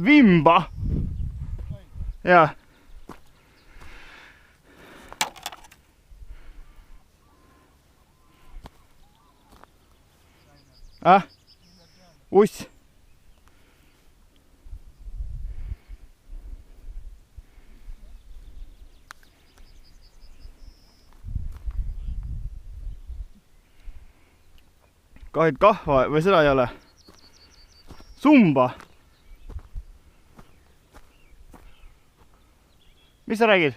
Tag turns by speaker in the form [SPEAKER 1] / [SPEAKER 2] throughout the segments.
[SPEAKER 1] Vimba. Jaa. Uss. Kahid kahva või seda ei ole? Sumba. Mis sa räägid?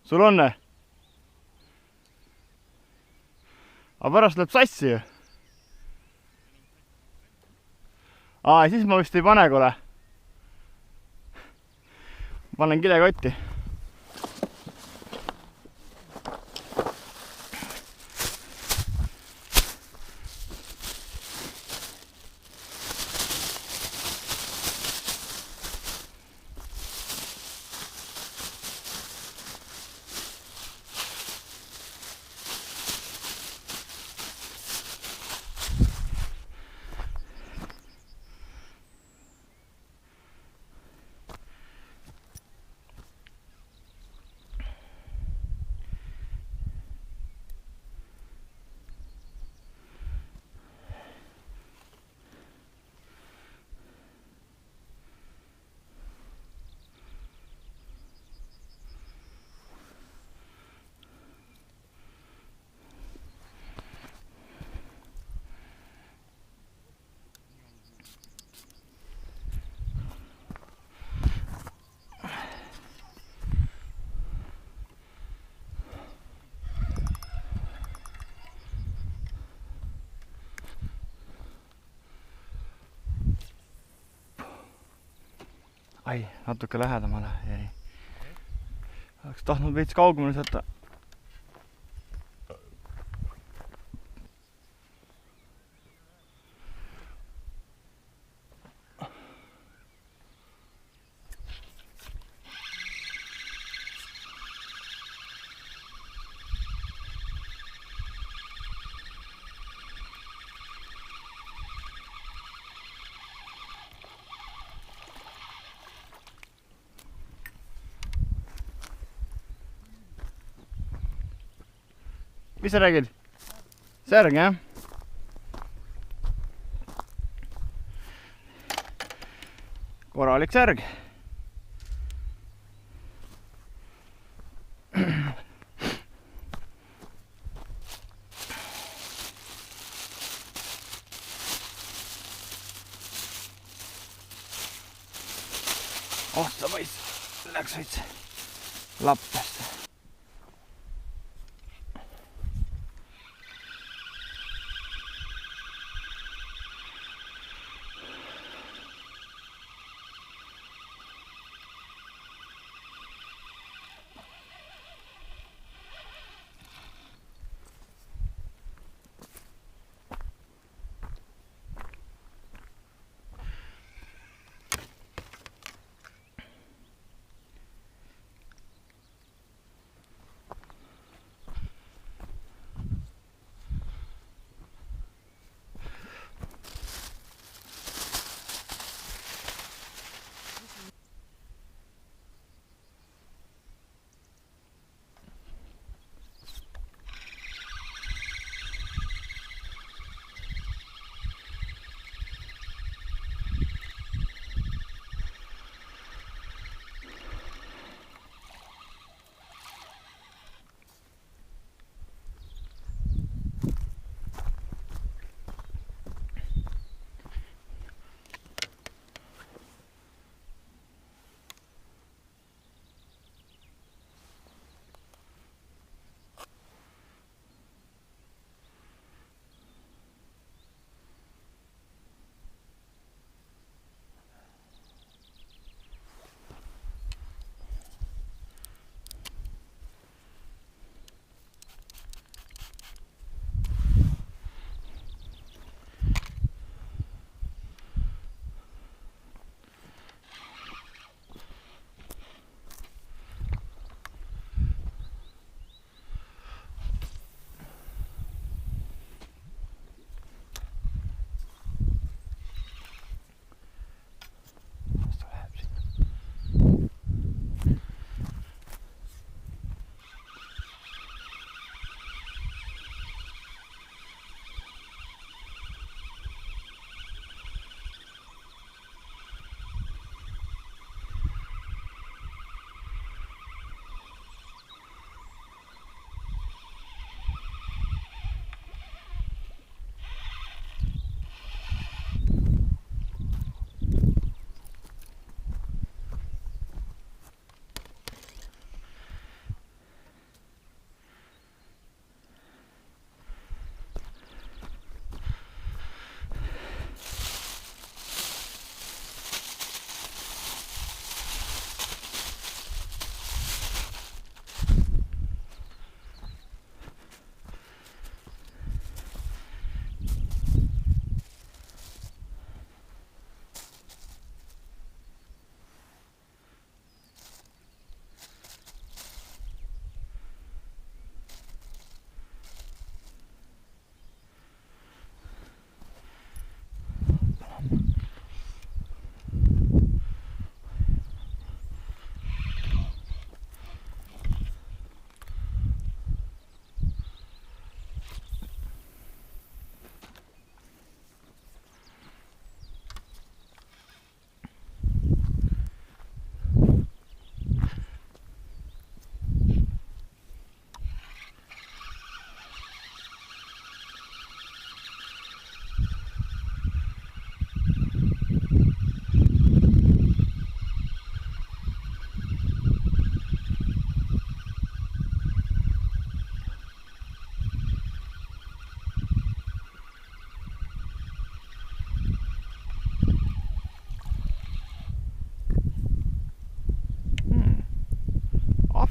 [SPEAKER 1] Sul on? Aga pärast läheb sassi ju. Siis ma vist ei pane, kuule. Panen kilekotti. Ai, natuke lähedamale jäi. Oleks tahtnud veits kaugemale saata. Mis sa räägid? Särg, jah? Korralik särg. Sa võis, läks veits lappest.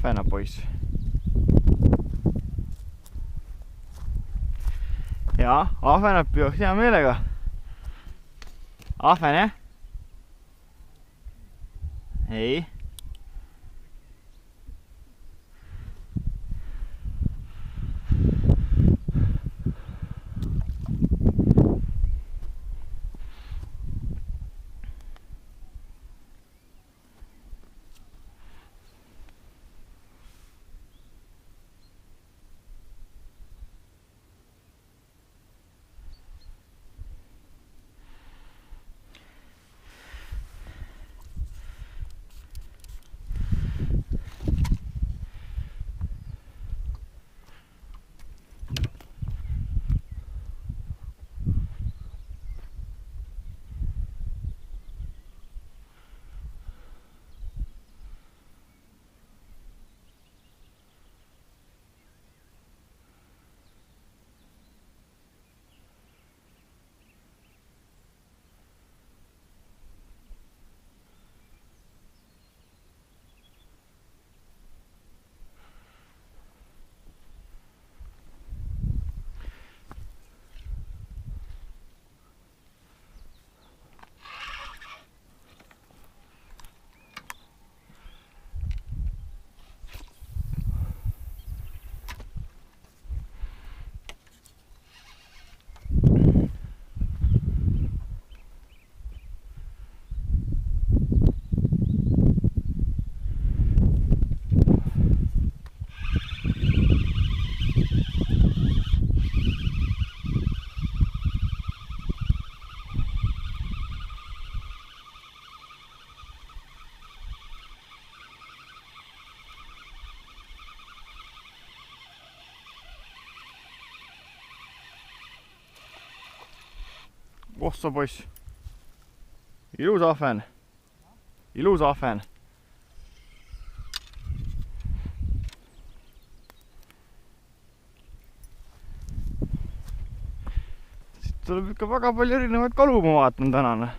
[SPEAKER 1] ahvenapoiss. Jaa, ahvenad püüaks hea meelega. Ahven, jah? Ei. Ossa poiss. Ilus ahven. Ilus ahven. Siit tuleb ikka väga palju erinevaid kalu, ma vaatan tänane.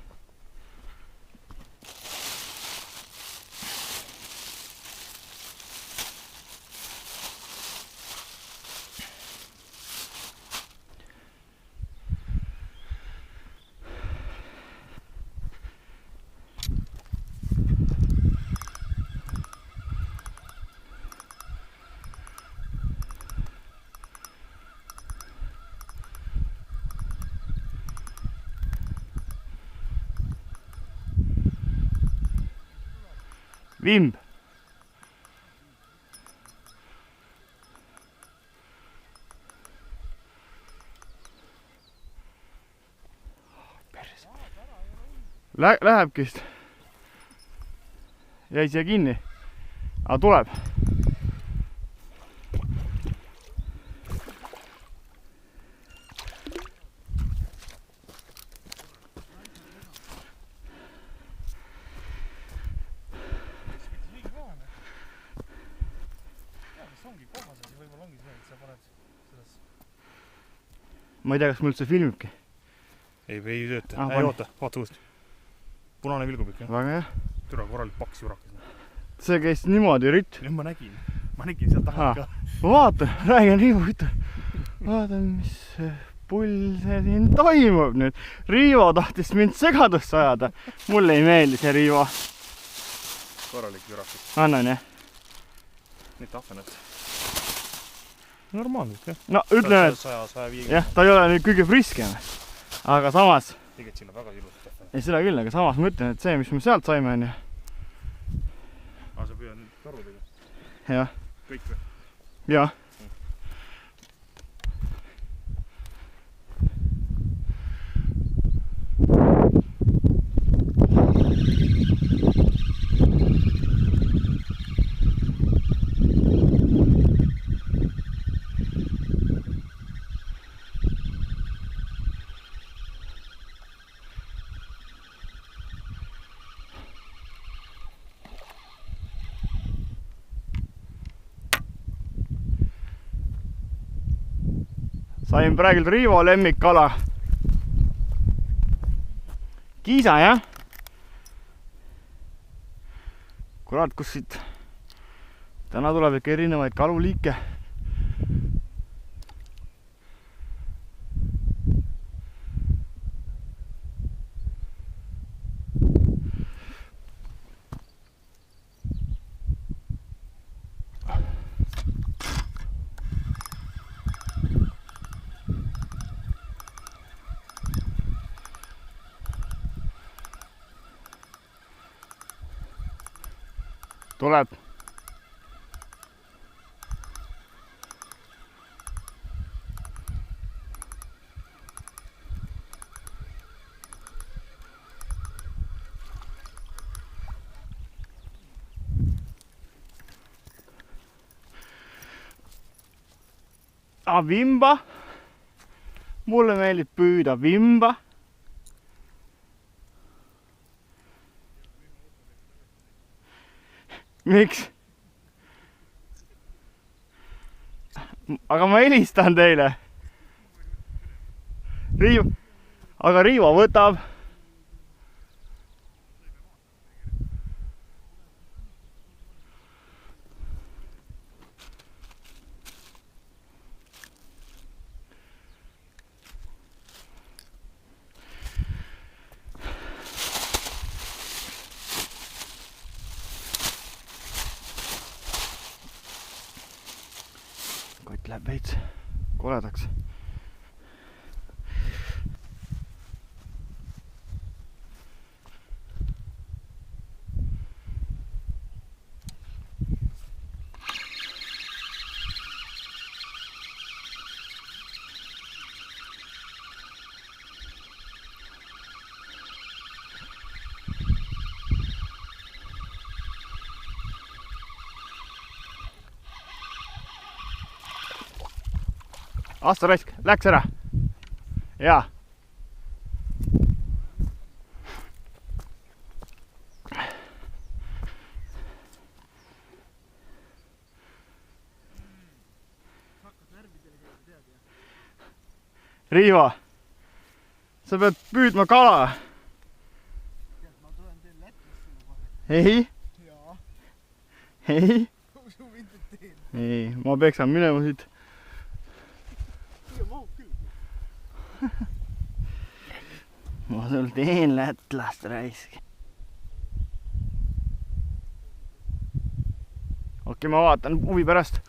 [SPEAKER 1] Vimb. Lähebki vist. Jäi siia kinni. Aga tuleb. Ma ei tea, kas mul üldse filmibki.
[SPEAKER 2] Ei tööta. Ei oota, vaata uuesti. Punane vilgupik.
[SPEAKER 1] Väga hea.
[SPEAKER 2] Türa korralik paks jurakas.
[SPEAKER 1] See käis niimoodi ritt.
[SPEAKER 2] Nüüd ma nägin sealt taha ka.
[SPEAKER 1] Ma vaatan, räägin Riivo, vaatan, mis pull see siin toimub nüüd. Riivo tahtis mind segadusse ajada. Mulle ei meeldi see Riivo.
[SPEAKER 2] Korralik jurakas.
[SPEAKER 1] Annan, jah?
[SPEAKER 2] Nüüd ahvenad. Normaalselt, jah.
[SPEAKER 1] No ütlen, et
[SPEAKER 2] 100-150.
[SPEAKER 1] jah, ta ei ole nüüd kõige friskem. Aga samas...
[SPEAKER 2] Tegelikult siin on väga ilusad ahvenad.
[SPEAKER 1] Ei, seda küll, aga samas ma ütlen, et see, mis me sealt saime, on ju.
[SPEAKER 2] Aga sa püüad nüüd karudega?
[SPEAKER 1] Jah.
[SPEAKER 2] Kõik või?
[SPEAKER 1] Jah. Sain praegu Riivo lemmikkala. Kiisa, jah? Kurat, kus siit täna tuleb ikka erinevaid kaluliike. Tuleb. Vimba. Mulle meeldib püüda vimba. Miks? Aga ma helistan teile. Aga Riivo võtab. Kott läheb veits koledaks. Aasta raisk, läks ära. Jaa. Riivo, sa pead püüdma kala.
[SPEAKER 3] Ma tulen teil Lätisse kohe.
[SPEAKER 1] Ei.
[SPEAKER 3] Jaa.
[SPEAKER 1] Ei.
[SPEAKER 3] Kus su mind teen?
[SPEAKER 1] Ei, ma peksan minema siit. Ma sul teen lätlast raisk. Okei, ma vaatan huvi pärast.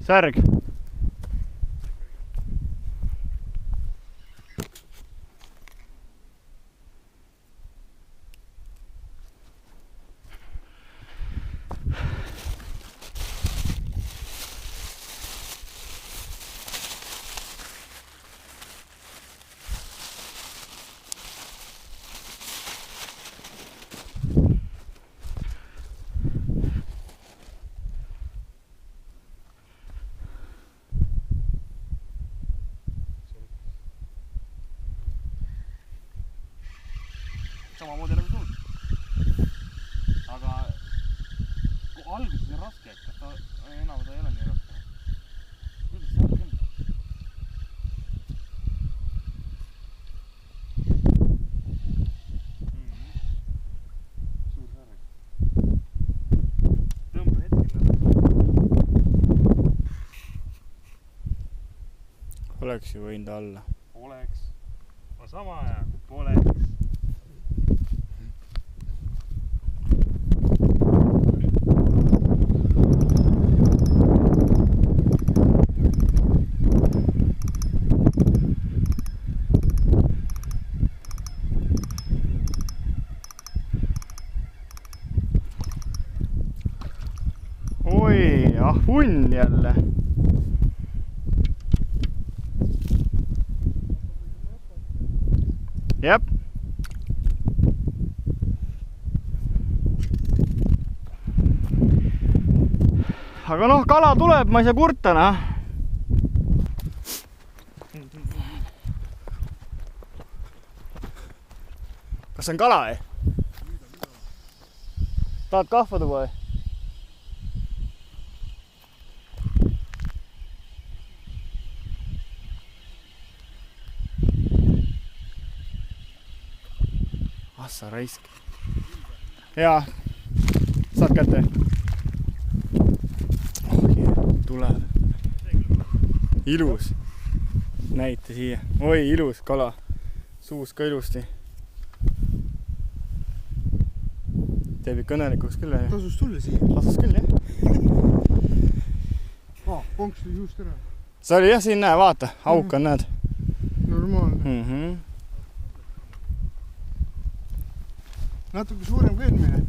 [SPEAKER 1] Särg.
[SPEAKER 2] Samamoodi nagu sul. Aga alguses on raske, et kas ta enam ta ei ole nii raske. Kuidas see on küll? Suur särg. Tõmba hetkel.
[SPEAKER 1] Oleks ju võinud alla.
[SPEAKER 2] Oleks. No sama aja, poleks.
[SPEAKER 1] Oi, ahvunn jälle. Jep. Aga noh, kala tuleb, ma ei saa kurta, noh. see on kala või? Tahad kahva tuua või? Assa raisk. Jaa. Saad kätte? Tuleb. Ilus. Näita siia. Oi, ilus kala. Suus ka ilusti. Teeb ikka õnnelikuks küll.
[SPEAKER 3] Tasus tulla siia.
[SPEAKER 1] Tasus küll, jah.
[SPEAKER 3] Ponks oli just ära.
[SPEAKER 1] See oli jah, siin näe, vaata. Auk on, näed.
[SPEAKER 3] Normaalne. Natuke suurem kui eelmine.